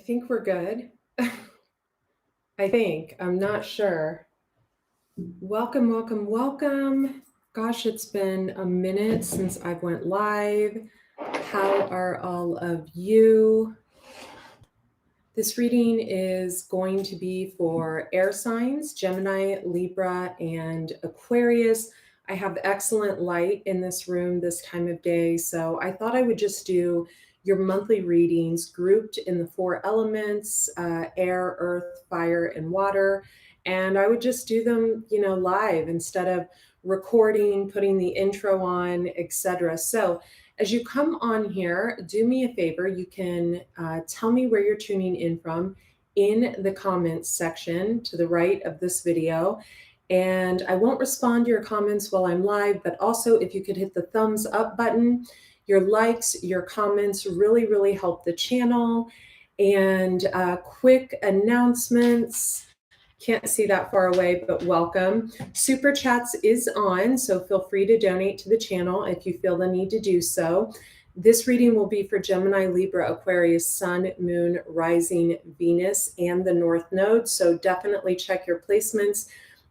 think we're good. I think. I'm not sure. Welcome, welcome, welcome. Gosh, it's been a minute since I went live. How are all of you? This reading is going to be for air signs, Gemini, Libra, and Aquarius. I have excellent light in this room this time of day, so I thought I would just do your monthly readings grouped in the four elements, air, earth, fire, and water. And I would just do them, live instead of recording, putting the intro on, etc. So as you come on here, do me a favor. You can tell me where you're tuning in from in the comments section to the right of this video. And I won't respond to your comments while I'm live, but also if you could hit the thumbs up button, your likes, your comments really, really help the channel. And quick announcements. Can't see that far away, but welcome. Super Chats is on, so feel free to donate to the channel if you feel the need to do so. This reading will be for Gemini, Libra, Aquarius, Sun, Moon, Rising, Venus, and the North Node. So definitely check your placements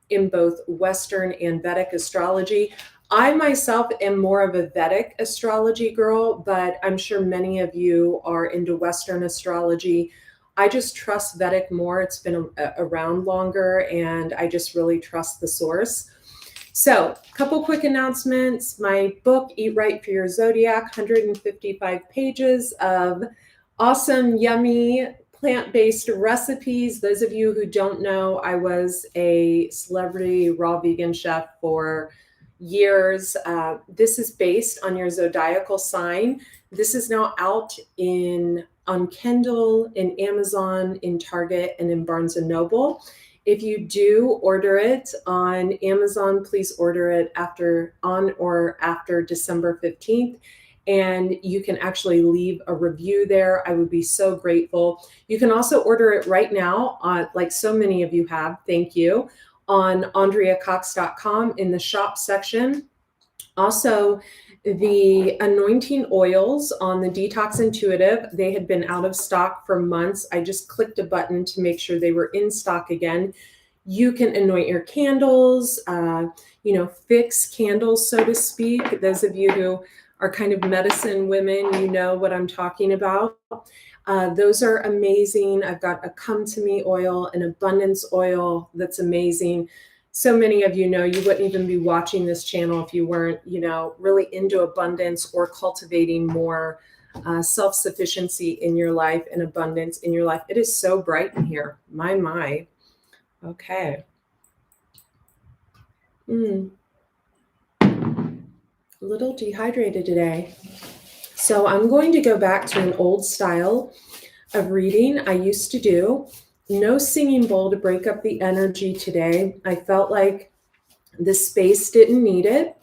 in both Western and Vedic astrology. I myself am more of a Vedic astrology girl, but I'm sure many of you are into Western astrology. I just trust Vedic more. It's been around longer, and I just really trust the source. So a couple quick announcements. My book, Eat Right for Your Zodiac, 155 pages of awesome, yummy, plant-based recipes. Those of you who don't know, I was a celebrity raw vegan chef for years. This is based on your zodiacal sign. This is now out on Kindle, in Amazon, in Target, and in Barnes & Noble. If you do order it on Amazon, please order it on or after December 15th. And you can actually leave a review there. I would be so grateful. You can also order it right now, like so many of you have, thank you, on AndreaCox.com in the shop section. Also, the anointing oils on the Detox Intuitive, they had been out of stock for months. I just clicked a button to make sure they were in stock again. You can anoint your candles, fix candles, so to speak. Those of you who are kind of medicine women, you know what I'm talking about. Those are amazing. I've got a Come To Me oil, an abundance oil that's amazing. So many of you know you wouldn't even be watching this channel if you weren't, really into abundance or cultivating more self-sufficiency in your life and abundance in your life. It is so bright in here. My. Okay. A little dehydrated today. So I'm going to go back to an old style of reading I used to do. No singing bowl to break up the energy today. I felt like the space didn't need it.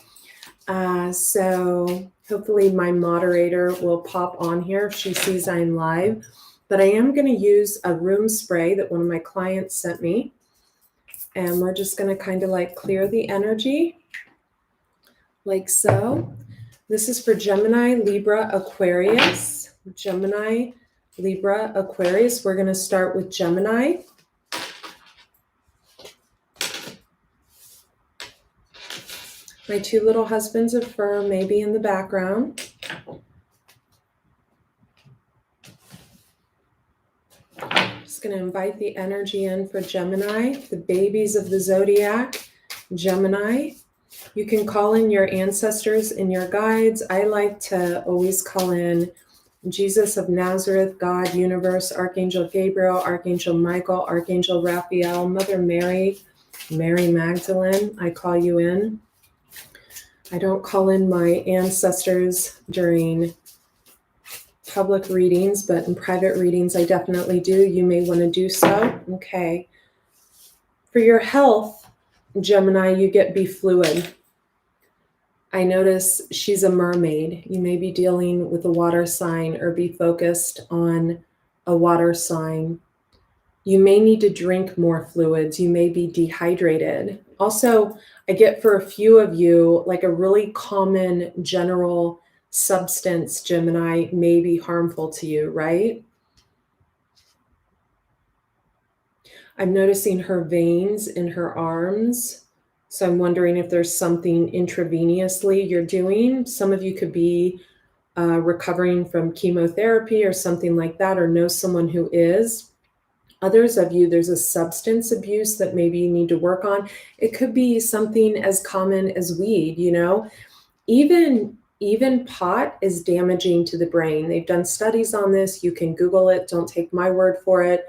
So hopefully my moderator will pop on here if she sees I'm live. But I am going to use a room spray that one of my clients sent me. And we're just going to kind of like clear the energy like so. This is for Gemini, Libra, Aquarius. Gemini, Libra, Aquarius. We're going to start with Gemini. My two little husbands of fur may be in the background. Just going to invite the energy in for Gemini, the babies of the zodiac, Gemini. You can call in your ancestors and your guides. I like to always call in Jesus of Nazareth, God, Universe, Archangel Gabriel, Archangel Michael, Archangel Raphael, Mother Mary, Mary Magdalene. I call you in. I don't call in my ancestors during public readings, but in private readings, I definitely do. You may want to do so. Okay. For your health, Gemini, you get be fluid. I notice she's a mermaid. You may be dealing with a water sign or be focused on a water sign. You may need to drink more fluids. You may be dehydrated. Also, I get for a few of you, like a really common general substance, Gemini, may be harmful to you, right? I'm noticing her veins in her arms. So I'm wondering if there's something intravenously you're doing. Some of you could be recovering from chemotherapy or something like that, or know someone who is. Others of you, there's a substance abuse that maybe you need to work on. It could be something as common as weed, you know. Even pot is damaging to the brain. They've done studies on this. You can Google it. Don't take my word for it.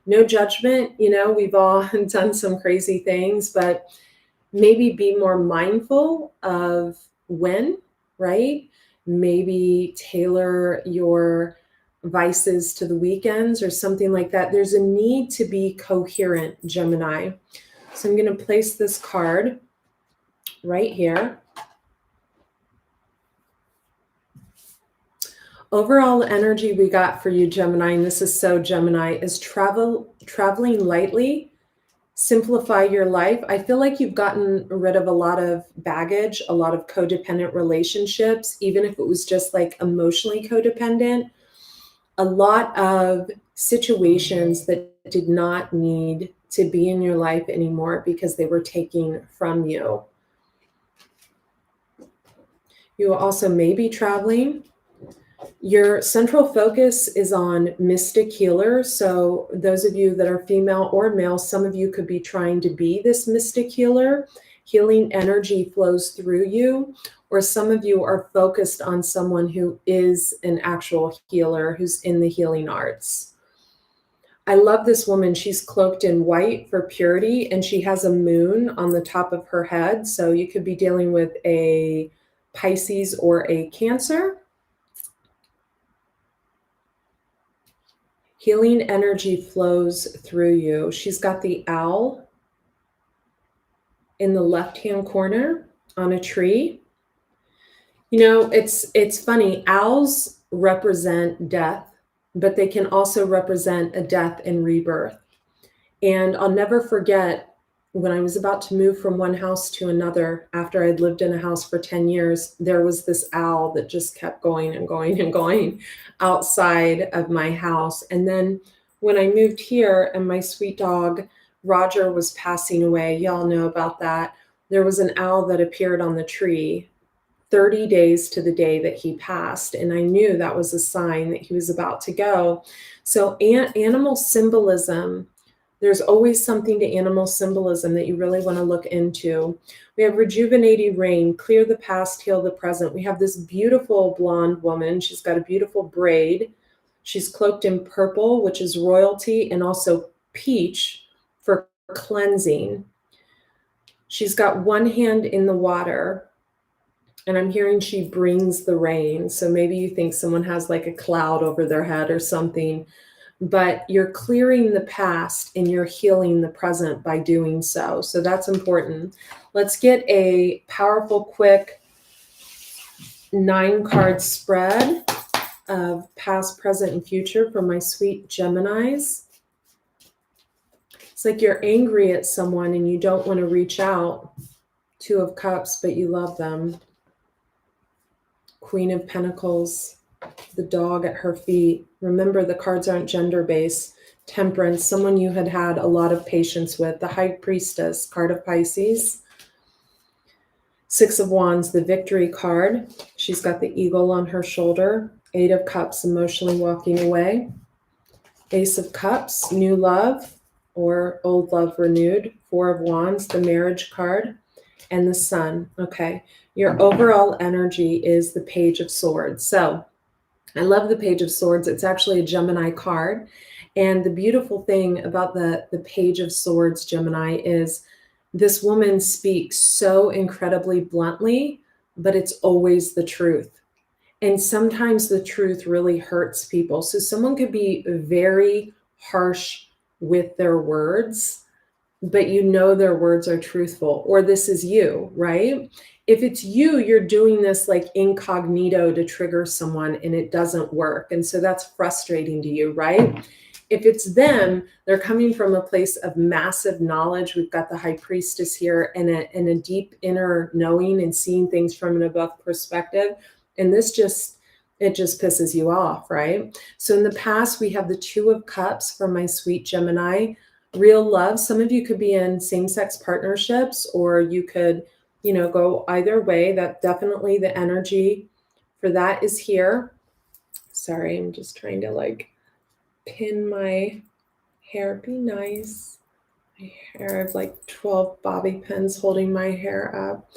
No judgment. You know, we've all done some crazy things, but maybe be more mindful of when, right? Maybe tailor your vices to the weekends or something like that. There's a need to be coherent, Gemini. So I'm going to place this card right here. Overall energy we got for you, Gemini, and this is so Gemini, is traveling lightly, simplify your life. I feel like you've gotten rid of a lot of baggage, a lot of codependent relationships, even if it was just like emotionally codependent, a lot of situations that did not need to be in your life anymore because they were taking from you. You also may be traveling. Your central focus is on mystic healer. So those of you that are female or male, some of you could be trying to be this mystic healer. Healing energy flows through you, or some of you are focused on someone who is an actual healer, who's in the healing arts. I love this woman. She's cloaked in white for purity, and she has a moon on the top of her head. So you could be dealing with a Pisces or a Cancer. Healing energy flows through you. She's got the owl in the left-hand corner on a tree. You know, it's funny. Owls represent death, but they can also represent a death and rebirth. And I'll never forget when I was about to move from one house to another, after I'd lived in a house for 10 years, there was this owl that just kept going and going and going outside of my house. And then when I moved here and my sweet dog, Roger, was passing away, y'all know about that, there was an owl that appeared on the tree 30 days to the day that he passed. And I knew that was a sign that he was about to go. So animal symbolism, there's always something to animal symbolism that you really want to look into. We have rejuvenating rain, clear the past, heal the present. We have this beautiful blonde woman. She's got a beautiful braid. She's cloaked in purple, which is royalty, and also peach for cleansing. She's got one hand in the water, and I'm hearing she brings the rain. So maybe you think someone has like a cloud over their head or something, but you're clearing the past and you're healing the present by doing so. So that's important. Let's get a powerful, quick 9-card spread of past, present, and future for my sweet Geminis. It's like you're angry at someone and you don't want to reach out. 2 of Cups, but you love them. Queen of Pentacles, the dog at her feet. Remember, the cards aren't gender-based. Temperance, someone you had had a lot of patience with. The High Priestess, card of Pisces. 6 of Wands, the Victory card. She's got the eagle on her shoulder. 8 of Cups, emotionally walking away. Ace of Cups, new love or old love renewed. 4 of Wands, the Marriage card. And the Sun. Okay, your overall energy is the Page of Swords. So I love the Page of Swords. It's actually a Gemini card. And the beautiful thing about the Page of Swords, Gemini, is this woman speaks so incredibly bluntly, but it's always the truth. And sometimes the truth really hurts people. So someone could be very harsh with their words, but you know their words are truthful, or this is you, right? If it's you, you're doing this like incognito to trigger someone and it doesn't work. And so that's frustrating to you, right? If it's them, they're coming from a place of massive knowledge. We've got the High Priestess here and a deep inner knowing and seeing things from an above perspective. And it just pisses you off, right? So in the past, we have the 2 of Cups for my sweet Gemini, real love. Some of you could be in same-sex partnerships, or you could, go either way. That definitely the energy for that is here. Sorry, I'm just trying to like pin my hair. Be nice. My hair, I have like 12 bobby pins holding my hair up.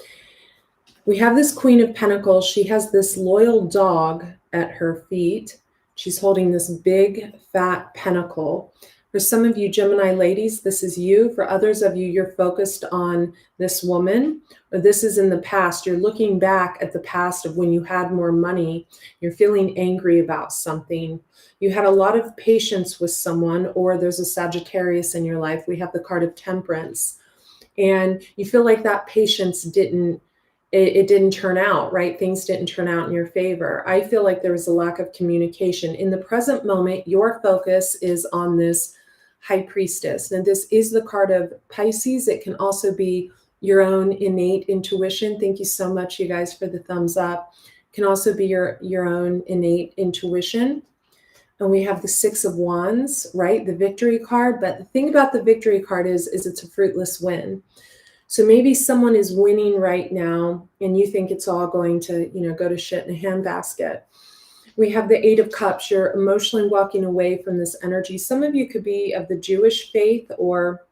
We have this Queen of Pentacles. She has this loyal dog at her feet. She's holding this big, fat pentacle. For some of you Gemini ladies, this is you. For others of you, you're focused on this woman, or this is in the past. You're looking back at the past of when you had more money. You're feeling angry about something. You had a lot of patience with someone, or there's a Sagittarius in your life. We have the card of Temperance. And you feel like that patience didn't turn out, right? Things didn't turn out in your favor. I feel like there was a lack of communication. In the present moment, your focus is on this High Priestess. And this is the card of Pisces. It can also be your own innate intuition. Thank you so much, you guys, for the thumbs up. It can also be your own innate intuition. And we have the Six of Wands, right? The Victory card. But the thing about the Victory card is it's a fruitless win. So maybe someone is winning right now and you think it's all going to, go to shit in a handbasket. We have the Eight of Cups. You're emotionally walking away from this energy. Some of you could be of the Jewish faith, or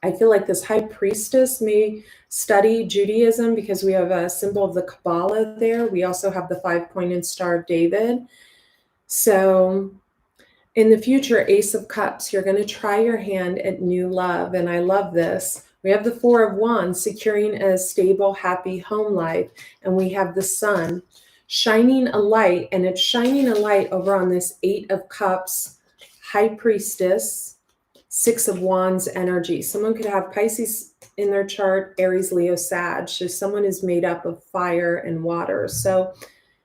I feel like this High Priestess may study Judaism because we have a symbol of the Kabbalah there. We also have the 5-pointed Star of David. So in the future, Ace of Cups, you're going to try your hand at new love. And I love this. We have the Four of Wands, securing a stable, happy home life. And we have the Sun shining a light, and it's shining a light over on this Eight of Cups, High Priestess, Six of Wands energy. Someone could have Pisces in their chart, Aries, Leo, Sag. So someone is made up of fire and water. So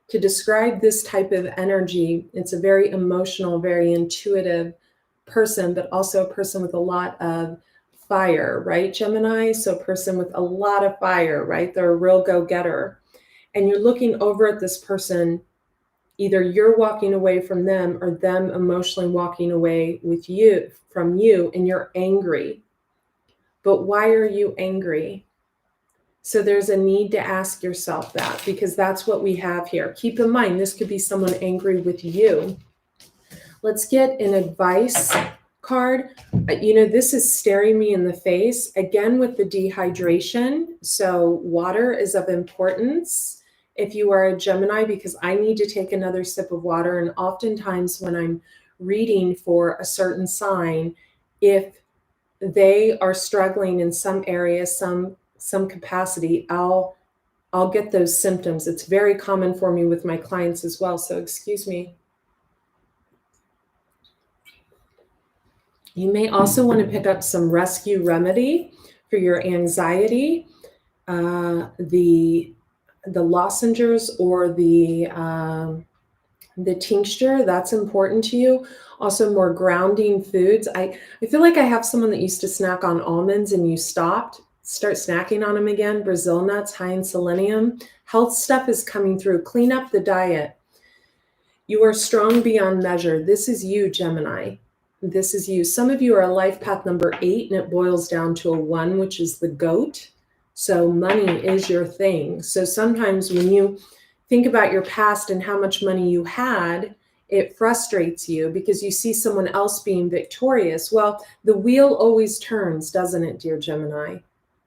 to describe this type of energy, it's a very emotional, very intuitive person, but also a person with a lot of fire, right, Gemini? So a person with a lot of fire, right? They're a real go-getter. And you're looking over at this person, either you're walking away from them or them emotionally walking away from you, and you're angry. But why are you angry? So there's a need to ask yourself that, because that's what we have here. Keep in mind, this could be someone angry with you. Let's get an advice card. This is staring me in the face again with the dehydration. So water is of importance if you are a Gemini, because I need to take another sip of water. And oftentimes when I'm reading for a certain sign, if they are struggling in some area, some capacity, I'll get those symptoms. It's very common for me with my clients as well. So excuse me. You may also want to pick up some rescue remedy for your anxiety. The lozenges or the tincture, that's important to you. Also more grounding foods. I feel like I have someone that used to snack on almonds and you stopped. Start snacking on them again. Brazil nuts, high in selenium. Health stuff is coming through. Clean up the diet. You are strong beyond measure. This is you, Gemini. This is you. Some of you are a life path number 8, and it boils down to a 1, which is the goat. So money is your thing. So sometimes when you think about your past and how much money you had, it frustrates you because you see someone else being victorious. Well, the wheel always turns, doesn't it, dear Gemini?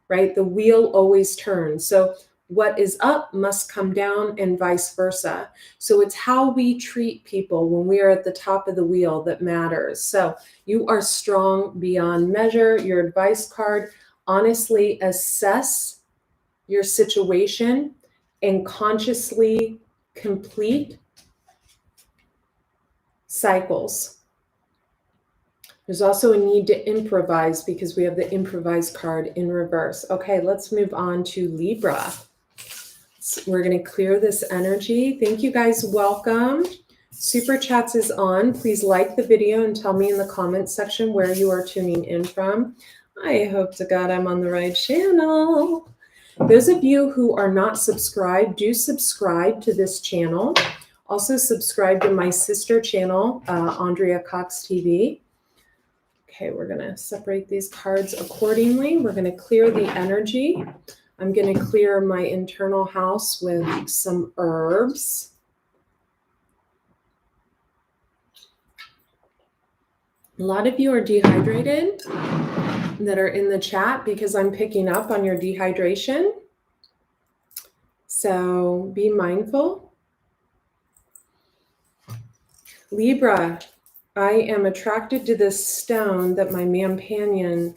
Right? The wheel always turns. So what is up must come down and vice versa. So it's how we treat people when we are at the top of the wheel that matters. So you are strong beyond measure. Your advice card, honestly assess your situation and consciously complete cycles. There's also a need to improvise because we have the improvise card in reverse. Okay, let's move on to Libra. So we're going to clear this energy. Thank you guys. Welcome. Super Chats is on. Please like the video and tell me in the comments section where you are tuning in from. I hope to God I'm on the right channel. Those of you who are not subscribed, do subscribe to this channel. Also subscribe to my sister channel, Andrea Cox TV. Okay, we're going to separate these cards accordingly. We're going to clear the energy. I'm going to clear my internal house with some herbs. A lot of you are dehydrated that are in the chat because I'm picking up on your dehydration. So be mindful. Libra, I am attracted to this stone that my companion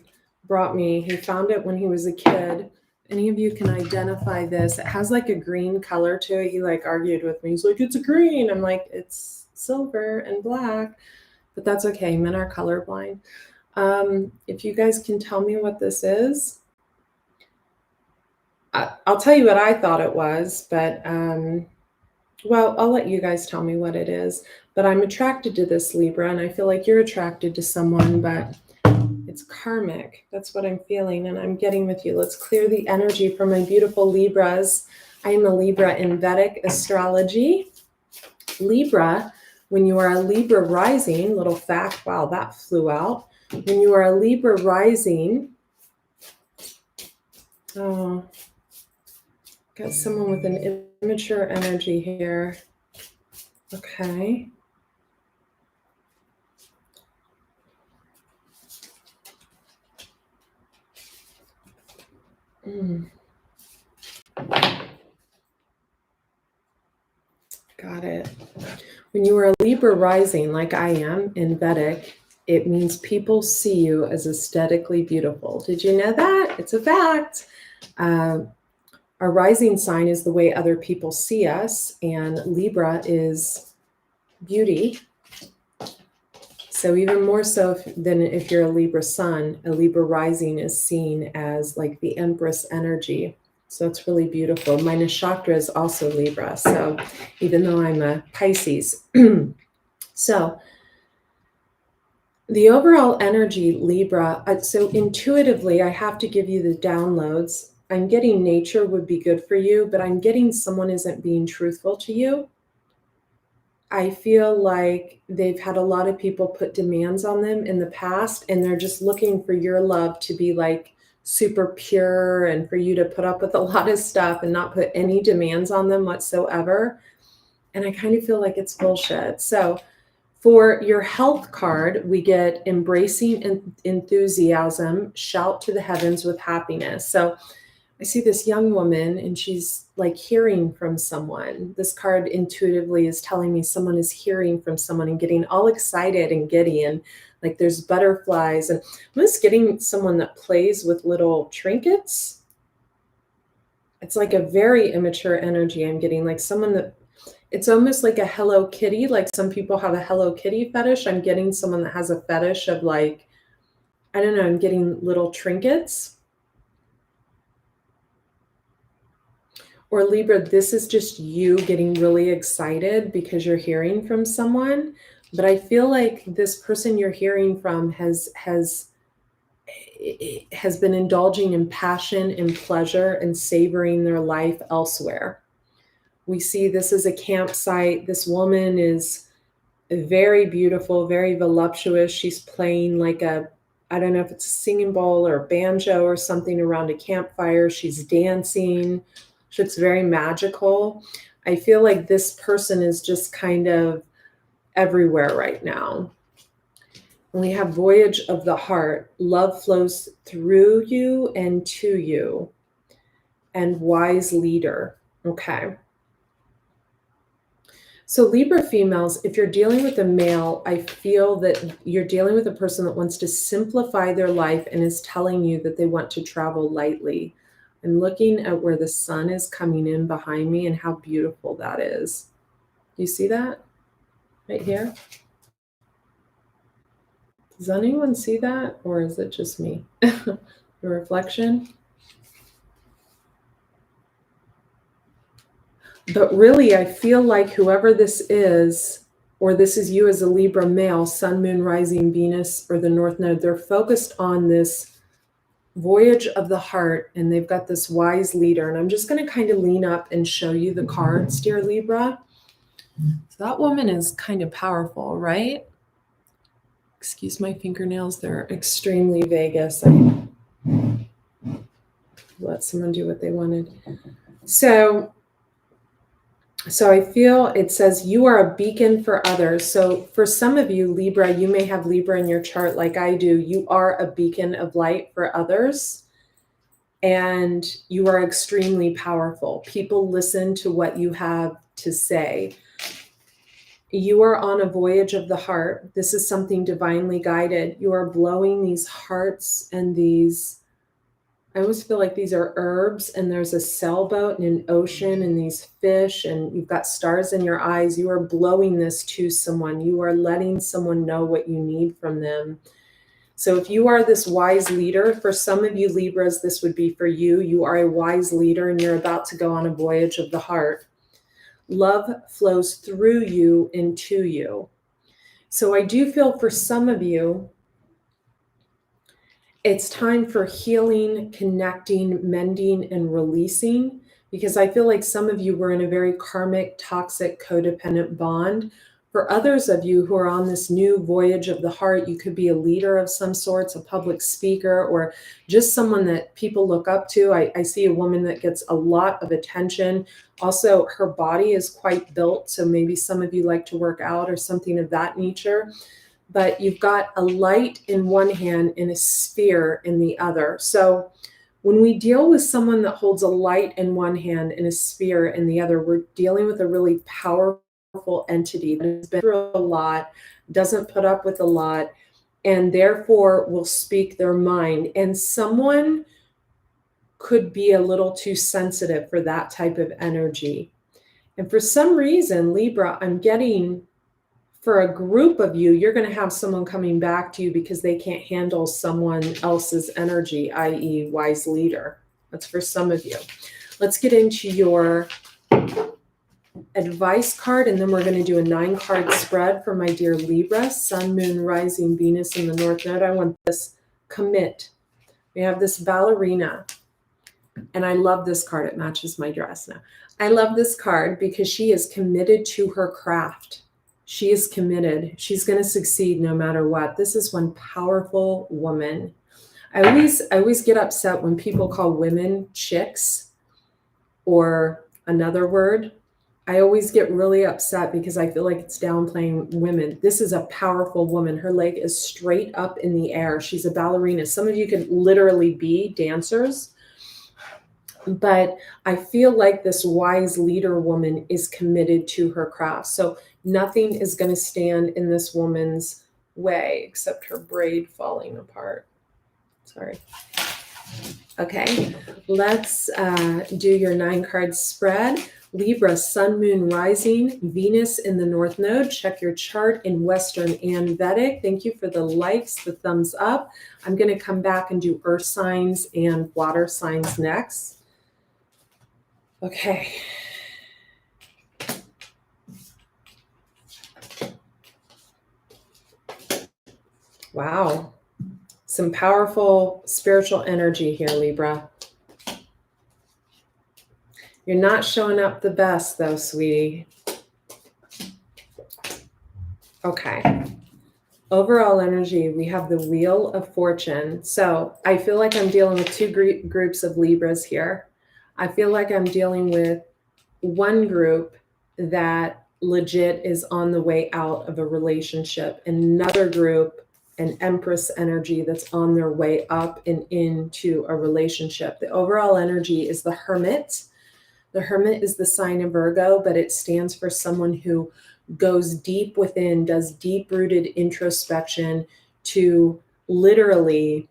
brought me. He found it when he was a kid. Any of you can identify this. It has like a green color to it. He like argued with me. He's like, it's a green. I'm like, it's silver and black, but that's okay. Men are colorblind. If you guys can tell me what this is, I'll tell you what I thought it was, but well, I'll let you guys tell me what it is. But I'm attracted to this, Libra, and I feel like you're attracted to someone, but it's karmic. That's what I'm feeling, and I'm getting with you. Let's clear the energy for my beautiful Libras. I am a Libra in Vedic astrology. Libra, when you are a Libra rising, little fact, wow, that flew out. When you are a Libra rising, oh, got someone with an immature energy here. Okay. Got it. When you are a Libra rising, like I am in Vedic, it means people see you as aesthetically beautiful. Did you know that? It's a fact. Our rising sign is the way other people see us, and Libra is beauty. So even more so than if you're a Libra sun, a Libra rising is seen as like the Empress energy. So it's really beautiful. My nakshatra is also Libra. So even though I'm a Pisces. So the overall energy, Libra, so intuitively, I have to give you the downloads. I'm getting nature would be good for you, but I'm getting someone isn't being truthful to you. I feel like they've had a lot of people put demands on them in the past, and they're just looking for your love to be like super pure and for you to put up with a lot of stuff and not put any demands on them whatsoever. And I kind of feel like it's bullshit. So for your health card, we get embracing enthusiasm, shout to the heavens with happiness. So I see this young woman and she's like hearing from someone. This card intuitively is telling me someone is hearing from someone and getting all excited and giddy, and like there's butterflies. And I'm just getting someone that plays with little trinkets. It's like a very immature energy I'm getting, like someone that, it's almost like a Hello Kitty. Like some people have a Hello Kitty fetish. I'm getting someone that has a fetish of like, I don't know, I'm getting little trinkets. Or Libra, this is just you getting really excited because you're hearing from someone. But I feel like this person you're hearing from has been indulging in passion and pleasure and savoring their life elsewhere. We see this as a campsite. This woman is very beautiful, very voluptuous. She's playing like a, I don't know if it's a singing bowl or a banjo or something around a campfire. She's dancing. It's very magical. I feel like this person is just kind of everywhere right now. We have Voyage of the Heart. Love flows through you and to you. And Wise Leader. Okay. So Libra females, if you're dealing with a male, I feel that you're dealing with a person that wants to simplify their life and is telling you that they want to travel lightly. I'm looking at where the sun is coming in behind me and how beautiful that is. Do you see that right here? Does anyone see that, or is it just me? The reflection? But really, I feel like whoever this is, or this is you as a Libra male, sun, moon, rising, Venus, or the North Node, they're focused on this Voyage of the Heart, and they've got this wise leader. And I'm just going to kind of lean up and show you the cards, dear Libra. So that woman is kind of powerful, right? Excuse my fingernails, they're extremely Vegas. I let someone do what they wanted. So I feel it says you are a beacon for others. So for some of you, Libra, you may have Libra in your chart like I do. You are a beacon of light for others, and you are extremely powerful. People listen to what you have to say. You are on a voyage of the heart. This is something divinely guided. You are blowing these hearts and these, I always feel like these are herbs, and there's a sailboat and an ocean and these fish, and you've got stars in your eyes. You are blowing this to someone. You are letting someone know what you need from them. So if you are this wise leader, for some of you Libras, this would be for you. You are a wise leader and you're about to go on a voyage of the heart. Love flows through you and to you. So I do feel for some of you, it's time for healing, connecting, mending, and releasing, because I feel like some of you were in a very karmic, toxic, codependent bond. For others of you who are on this new voyage of the heart, you could be a leader of some sorts, a public speaker, or just someone that people look up to. I see a woman that gets a lot of attention. Also, her body is quite built, so maybe some of you like to work out or something of that nature. But you've got a light in one hand and a sphere in the other. So when we deal with someone that holds a light in one hand and a sphere in the other, we're dealing with a really powerful entity that has been through a lot, doesn't put up with a lot, and therefore will speak their mind. And someone could be a little too sensitive for that type of energy. And for some reason, Libra, I'm getting, for a group of you, you're going to have someone coming back to you because they can't handle someone else's energy, i.e. wise leader. That's for some of you. Let's get into your advice card, and then we're going to do a 9-card spread for my dear Libra, Sun, Moon, Rising, Venus in the North Node. I want this commit. We have this ballerina, and I love this card. It matches my dress now. I love this card because she is committed to her craft. She is committed. She's going to succeed no matter what. This is one powerful woman. I always get upset when people call women chicks or another word. I always get really upset because I feel like it's downplaying women. This is a powerful woman. Her leg is straight up in the air. She's a ballerina. Some of you could literally be dancers. But I feel like this wise leader woman is committed to her craft. So nothing is going to stand in this woman's way except her braid falling apart. Sorry. Okay, let's do your 9-card spread. Libra, Sun, Moon, Rising, Venus in the North Node. Check your chart in Western and Vedic. Thank you for the likes, the thumbs up. I'm going to come back and do earth signs and water signs next. Okay. Wow. Some powerful spiritual energy here, Libra. You're not showing up the best though, sweetie. Okay. Overall energy, we have the Wheel of Fortune. So I feel like I'm dealing with two groups of Libras here. I feel like I'm dealing with one group that legit is on the way out of a relationship, another group, an Empress energy that's on their way up and into a relationship. The overall energy is the Hermit. The Hermit is the sign of Virgo, but it stands for someone who goes deep within, does deep-rooted introspection to literally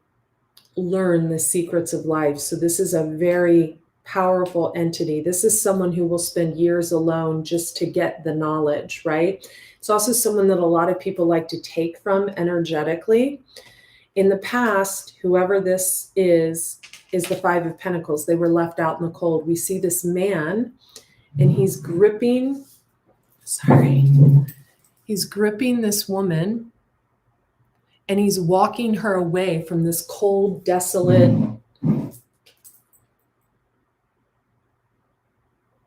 learn the secrets of life. So this is a very powerful entity. This is someone who will spend years alone just to get the knowledge, right? It's also someone that a lot of people like to take from energetically. In the past, whoever this is the 5 of Pentacles. They were left out in the cold. We see this man and he's gripping this woman and he's walking her away from this cold, desolate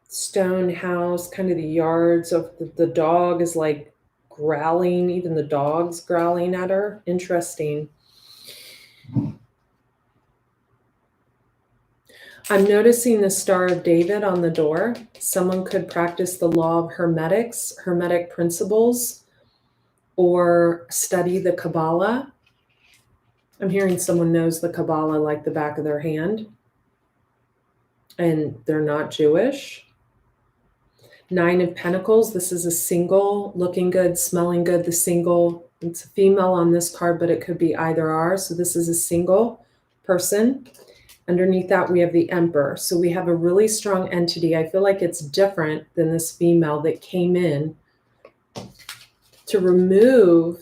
stone house, kind of the yards of the dog is like growling, even the dog's growling at her. Interesting. I'm noticing the Star of David on the door. Someone could practice the law of hermetic principles, or study the Kabbalah. I'm hearing someone knows the Kabbalah like the back of their hand, and they're not Jewish. 9 of Pentacles. This is a single, looking good, smelling good. The single, it's a female on this card, but it could be either or. So this is a single person. Underneath that, we have the Emperor. So we have a really strong entity. I feel like it's different than this female that came in to remove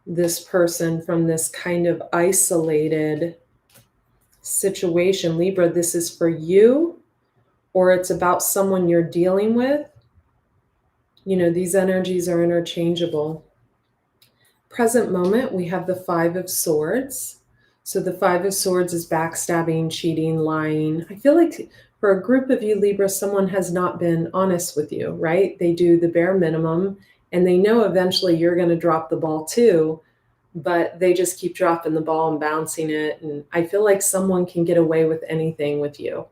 this person from this kind of isolated situation. Libra, this is for you, or it's about someone you're dealing with. You know, these energies are interchangeable. Present moment, we have the 5 of Swords. So the 5 of Swords is backstabbing, cheating, lying. I feel like for a group of you, Libra, someone has not been honest with you, right? They do the bare minimum, and they know eventually you're going to drop the ball too, but they just keep dropping the ball and bouncing it. And I feel like someone can get away with anything with you,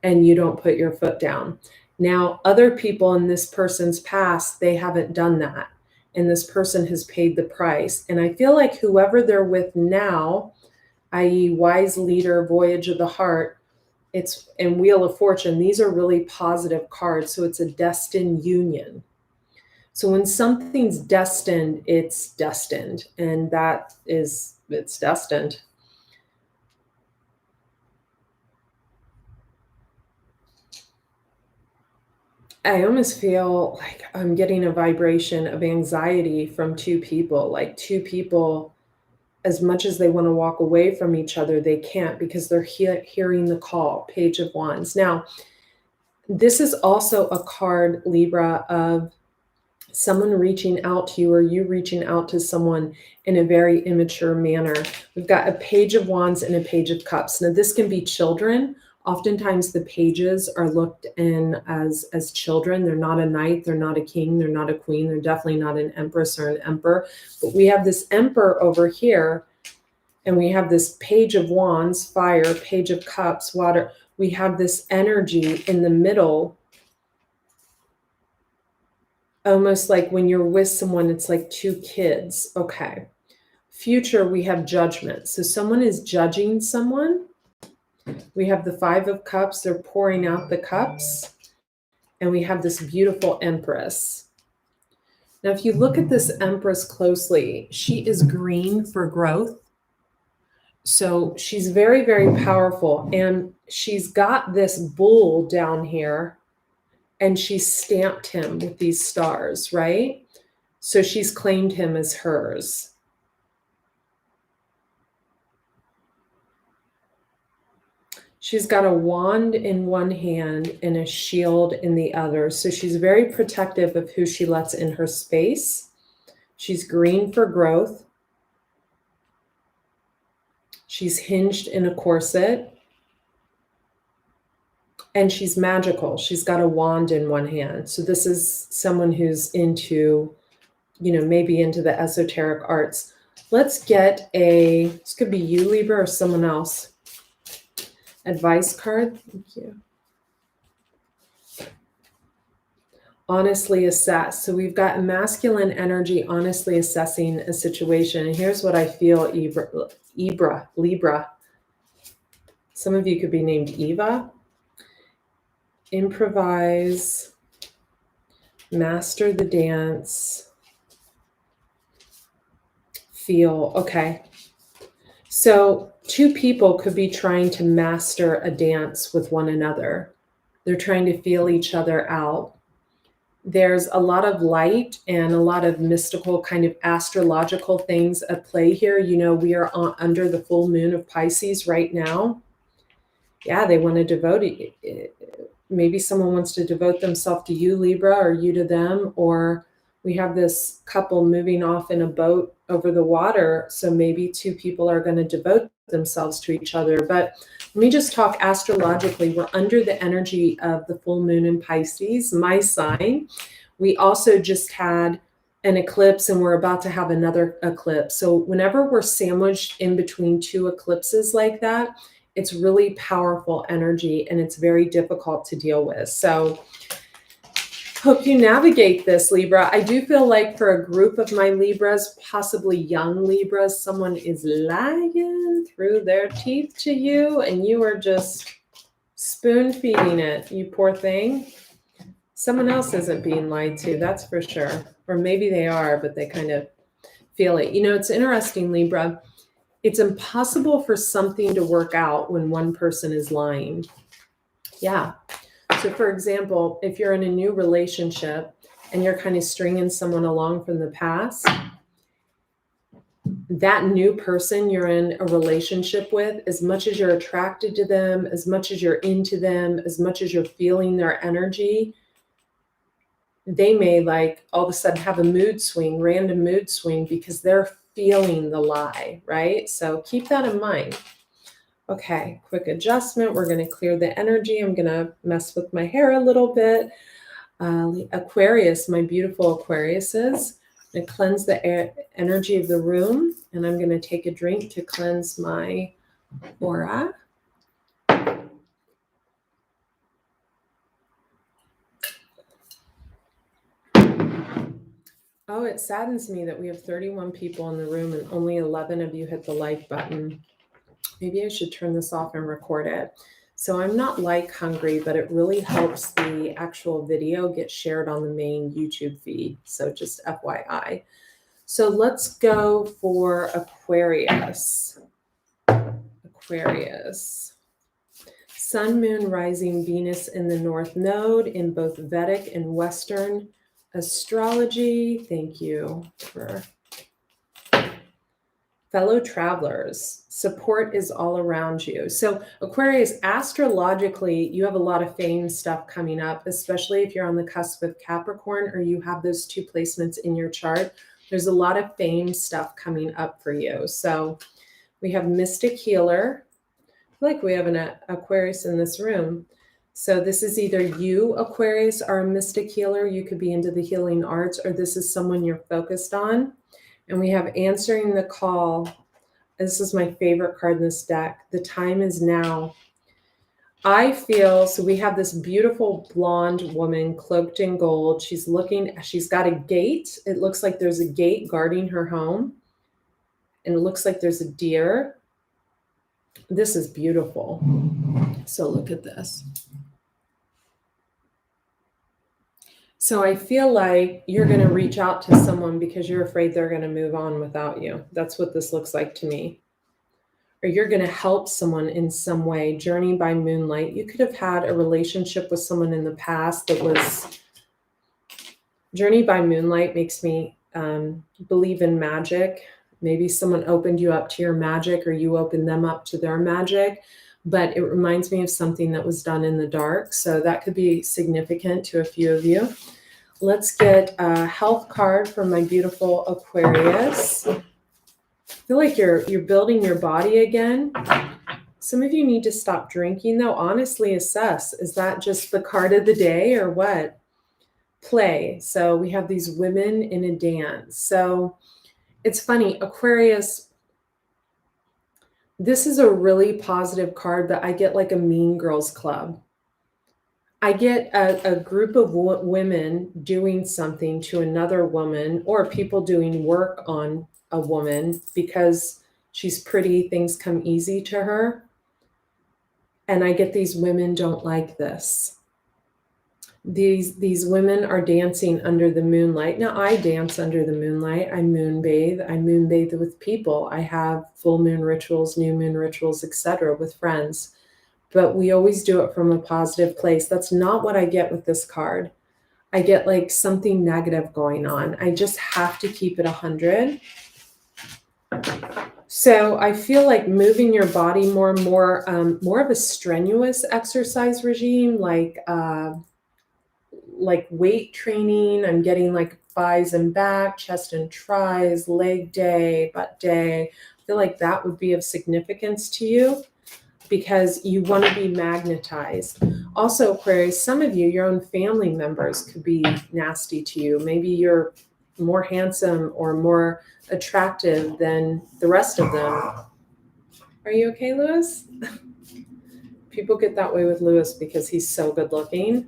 and you don't put your foot down. Now, other people in this person's past, they haven't done that, and this person has paid the price. And I feel like whoever they're with now, i.e. Wise Leader, Voyage of the Heart, and Wheel of Fortune, these are really positive cards. So it's a destined union. So when something's destined, it's destined, and it's destined. I almost feel like I'm getting a vibration of anxiety from 2 people, like 2 people, as much as they want to walk away from each other, they can't, because they're hearing the call. Page of Wands. Now, this is also a card, Libra, of someone reaching out to you, or you reaching out to someone in a very immature manner. We've got a Page of Wands and a Page of Cups. Now, this can be children. Oftentimes the pages are looked in as children. They're not a knight, they're not a king, they're not a queen, they're definitely not an empress or an emperor. But we have this Emperor over here, and we have this Page of Wands, fire, Page of Cups, water. We have this energy in the middle, almost like when you're with someone, it's like 2 kids. Okay. Future, we have Judgment. So someone is judging someone. We have the 5 of Cups. They're pouring out the cups. And we have this beautiful Empress. Now, if you look at this Empress closely, she is green for growth. So she's very, very powerful. And she's got this bull down here, and she stamped him with these stars, right? So she's claimed him as hers. She's got a wand in one hand and a shield in the other. So she's very protective of who she lets in her space. She's green for growth. She's hinged in a corset. And she's magical. She's got a wand in one hand. So this is someone who's into, maybe into the esoteric arts. Let's get this could be you, Libra, or someone else. Advice card. Thank you. Honestly assess. So we've got a masculine energy honestly assessing a situation. And here's what I feel, Libra. Some of you could be named Eva. Improvise. Master the dance. Feel. Okay. So 2 people could be trying to master a dance with one another. They're trying to feel each other out. There's a lot of light and a lot of mystical kind of astrological things at play here. We are under the full moon of Pisces right now. Yeah, they want to devote it. Maybe someone wants to devote themselves to you, Libra, or you to them, or we have this couple moving off in a boat over the water. So maybe 2 people are going to devote themselves to each other. But let me just talk astrologically. We're under the energy of the full moon in Pisces, my sign. We also just had an eclipse and we're about to have another eclipse. So whenever we're sandwiched in between two eclipses like that, it's really powerful energy and it's very difficult to deal with. So hope you navigate this, Libra. I do feel like for a group of my Libras, possibly young Libras, someone is lying through their teeth to you and you are just spoon feeding it, you poor thing. Someone else isn't being lied to, that's for sure. Or maybe they are, but they kind of feel it. You know, it's interesting, Libra. It's impossible for something to work out when one person is lying. Yeah. So for example, if you're in a new relationship and you're kind of stringing someone along from the past, that new person you're in a relationship with, as much as you're attracted to them, as much as you're into them, as much as you're feeling their energy, they may like all of a sudden have a mood swing, random mood swing, because they're feeling the lie, right? So keep that in mind. Okay, quick adjustment. We're going to clear the energy. I'm going to mess with my hair a little bit. Aquarius, my beautiful Aquariuses. I'm going to cleanse the energy of the room, and I'm going to take a drink to cleanse my aura. Oh, it saddens me that we have 31 people in the room and only 11 of you hit the like button. Maybe I should turn this off and record it. So I'm not like hungry, but it really helps the actual video get shared on the main YouTube feed. So just FYI. So let's go for Aquarius. Aquarius. Sun, Moon, Rising, Venus in the North Node in both Vedic and Western astrology. Thank you for fellow travelers. Support is all around you. So Aquarius, astrologically, you have a lot of fame stuff coming up, especially if you're on the cusp of Capricorn or you have those two placements in your chart. There's a lot of fame stuff coming up for you. So we have Mystic Healer. I feel like we have an Aquarius in this room. So this is either you, Aquarius, are a mystic healer. You could be into the healing arts, or this is someone you're focused on. And we have Answering the Call. This is my favorite card in this deck. The time is now. I feel, so we have this beautiful blonde woman cloaked in gold. She's got a gate. It looks like there's a gate guarding her home. And it looks like there's a deer. This is beautiful. So look at this. So I feel like you're going to reach out to someone because you're afraid they're going to move on without you. That's what this looks like to me. Or you're going to help someone in some way. Journey by moonlight. You could have had a relationship with someone in the past that was... Journey by moonlight makes me believe in magic. Maybe someone opened you up to your magic or you opened them up to their magic. But it reminds me of something that was done in the dark. So that could be significant to a few of you. Let's get a health card from my beautiful Aquarius. I feel like you're building your body again. Some of you need to stop drinking, though. Honestly, assess. Is that just the card of the day or what? Play. So we have these women in a dance. So it's funny, Aquarius... This is a really positive card, but I get like a Mean Girls Club. I get a group of women doing something to another woman, or people doing work on a woman because she's pretty, things come easy to her. And I get these women don't like this. These women are dancing under the moonlight. Now, I dance under the moonlight. I moonbathe. I moonbathe with people. I have full moon rituals, new moon rituals, etc. with friends. But we always do it from a positive place. That's not what I get with this card. I get like something negative going on. I just have to keep it 100. So I feel like moving your body more of a strenuous exercise regime, like weight training. I'm getting like thighs and back, chest and tries, leg day, butt day. I feel like that would be of significance to you because you want to be magnetized. Also, Aquarius, some of you, your own family members could be nasty to you. Maybe you're more handsome or more attractive than the rest of them. Are you okay, Lewis? People get that way with Lewis because he's so good looking.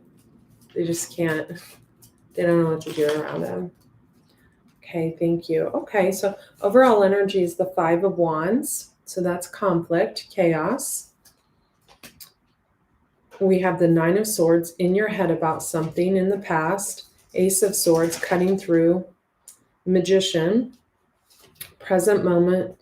They just can't, they don't know what to do around him. Okay, thank you. Okay, so overall energy is the 5 of Wands. So that's conflict, chaos. We have the 9 of Swords, in your head about something in the past. Ace of Swords, cutting through. Magician, present moment.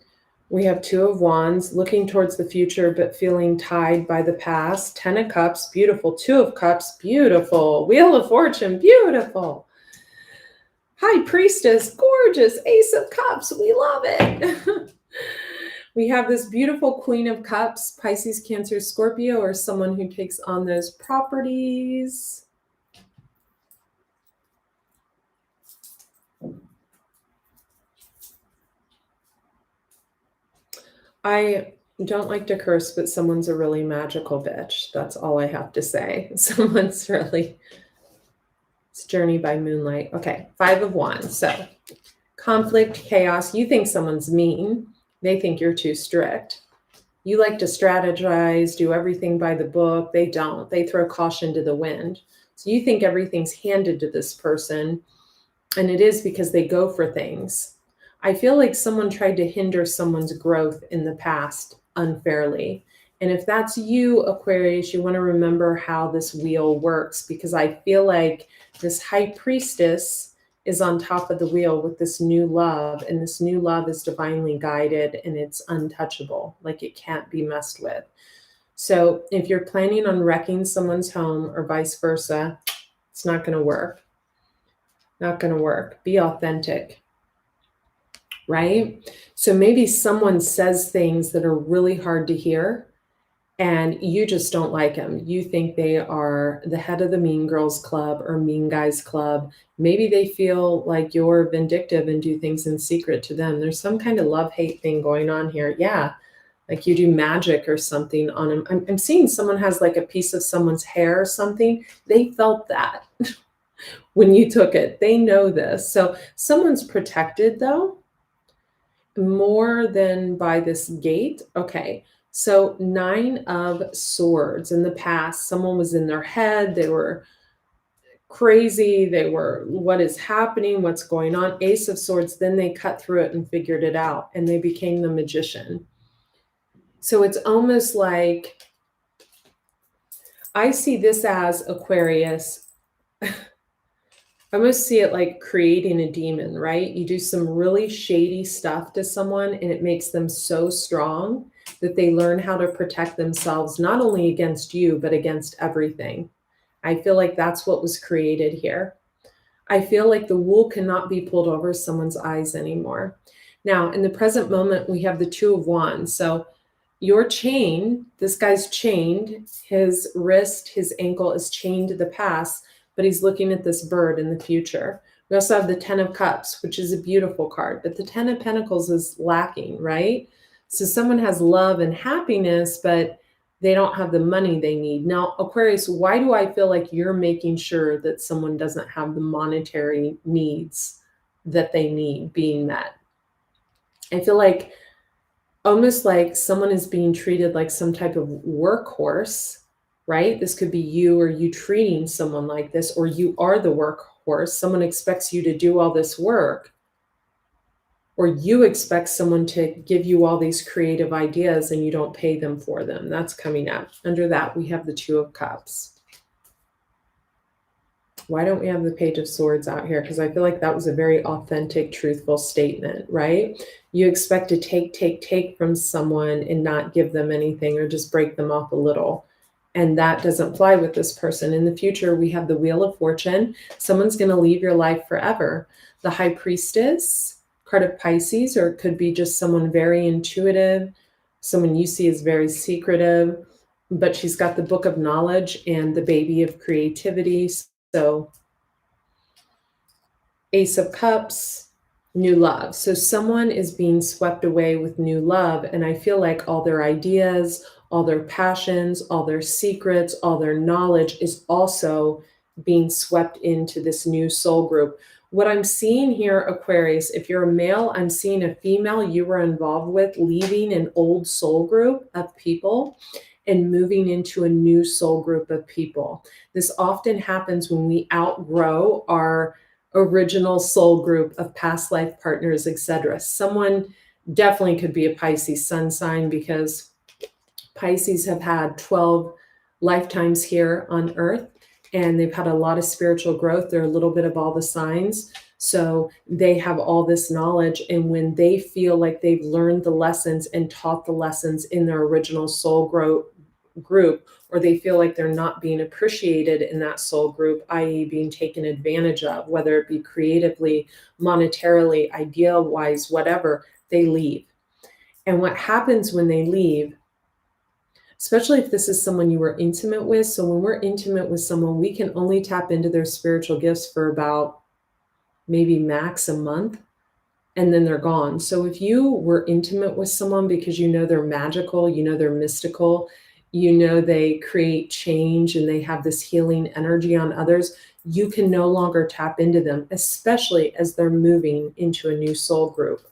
We have 2 of Wands, looking towards the future but feeling tied by the past. 10 of Cups, beautiful. 2 of Cups, beautiful. Wheel of Fortune, beautiful. High Priestess, gorgeous. Ace of Cups, we love it. We have this beautiful Queen of Cups, Pisces, Cancer, Scorpio, or someone who takes on those properties. I don't like to curse, but someone's a really magical bitch. That's all I have to say. Someone's really, it's Journey by Moonlight. Okay, 5 of Wands. So conflict, chaos. You think someone's mean. They think you're too strict. You like to strategize, do everything by the book. They don't. They throw caution to the wind. So you think everything's handed to this person, and it is because they go for things. I feel like someone tried to hinder someone's growth in the past unfairly. And if that's you, Aquarius, you want to remember how this wheel works, because I feel like this High Priestess is on top of the wheel with this new love, and this new love is divinely guided and it's untouchable, like it can't be messed with. So if you're planning on wrecking someone's home or vice versa, it's not going to work. Not going to work. Be authentic, right? So maybe someone says things that are really hard to hear, and you just don't like them. You think they are the head of the Mean Girls Club or Mean Guys Club. Maybe they feel like you're vindictive and do things in secret to them. There's some kind of love-hate thing going on here. Yeah, like you do magic or something on them. I'm seeing someone has like a piece of someone's hair or something. They felt that when you took it. They know this. So someone's protected though, more than by this gate. Okay. So 9 of Swords. In the past, someone was in their head. They were crazy. They were, what is happening? What's going on? Ace of Swords. Then they cut through it and figured it out, and they became the magician. So it's almost like, I see this as Aquarius. I almost see it like creating a demon, right? You do some really shady stuff to someone and it makes them so strong that they learn how to protect themselves, not only against you, but against everything. I feel like that's what was created here. I feel like the wool cannot be pulled over someone's eyes anymore. Now, in the present moment, we have the 2 of Wands. So your chain, this guy's chained, his wrist, his ankle is chained to the past, but he's looking at this bird in the future. We also have the 10 of Cups, which is a beautiful card, but the 10 of Pentacles is lacking, right? So someone has love and happiness, but they don't have the money they need. Now, Aquarius, why do I feel like you're making sure that someone doesn't have the monetary needs that they need being met? I feel like almost like someone is being treated like some type of workhorse, right? This could be you, or you treating someone like this, or you are the workhorse. Someone expects you to do all this work, or you expect someone to give you all these creative ideas and you don't pay them for them. That's coming up. Under that, we have the 2 of Cups. Why don't we have the Page of Swords out here? Because I feel like that was a very authentic, truthful statement, right? You expect to take from someone and not give them anything, or just break them off a little. And that doesn't fly with this person. In the future, we have the Wheel of Fortune. Someone's going to leave your life forever. The High Priestess, card of Pisces, or it could be just someone very intuitive, someone you see as very secretive, but she's got the Book of Knowledge and the Baby of Creativity. So Ace of Cups, new love. So someone is being swept away with new love, and I feel like all their ideas, all their passions, all their secrets, all their knowledge is also being swept into this new soul group. what I'm seeing here, Aquarius, if you're a male, I'm seeing a female you were involved with leaving an old soul group of people and moving into a new soul group of people. This often happens when we outgrow our original soul group of past life partners, etc. Someone definitely could be a Pisces sun sign, because Pisces have had 12 lifetimes here on Earth, and they've had a lot of spiritual growth. They're a little bit of all the signs. So they have all this knowledge. And when they feel like they've learned the lessons and taught the lessons in their original soul group, or they feel like they're not being appreciated in that soul group, i.e. being taken advantage of, whether it be creatively, monetarily, idea-wise, whatever, they leave. And what happens when they leave, especially if this is someone you were intimate with. So when we're intimate with someone, we can only tap into their spiritual gifts for about maybe max a month, and then they're gone. So if you were intimate with someone because you know they're magical, you know they're mystical, you know they create change and they have this healing energy on others, you can no longer tap into them, especially as they're moving into a new soul group.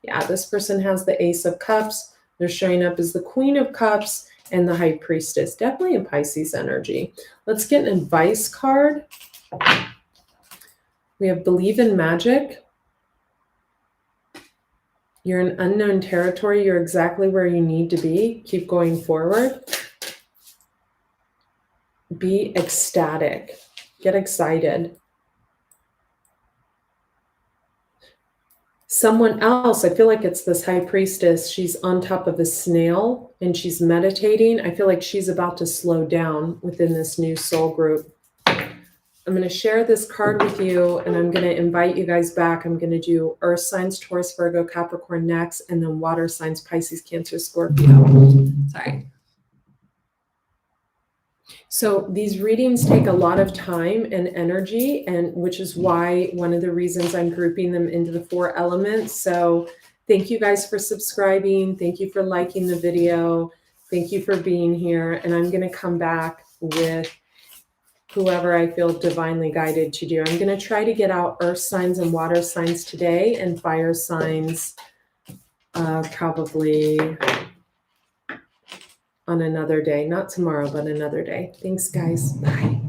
Yeah, this person has the Ace of Cups. They're showing up as the Queen of Cups and the High Priestess. Definitely a Pisces energy. Let's get an advice card. We have Believe in Magic. You're in unknown territory. You're exactly where you need to be. Keep going forward. Be ecstatic. Get excited. Someone else, I feel like it's this High Priestess. She's on top of a snail and she's meditating. I feel like she's about to slow down within this new soul group. I'm going to share this card with you, and I'm going to invite you guys back. I'm going to do Earth signs, Taurus, Virgo, Capricorn next, and then water signs, Pisces, Cancer, Scorpio. Sorry. So these readings take a lot of time and energy, and which is why one of the reasons I'm grouping them into the 4 elements. So thank you guys for subscribing. Thank you for liking the video. Thank you for being here. And I'm going to come back with whoever I feel divinely guided to do. I'm going to try to get out earth signs and water signs today, and fire signs probably on another day. Not tomorrow, but another day. Thanks, guys. Bye.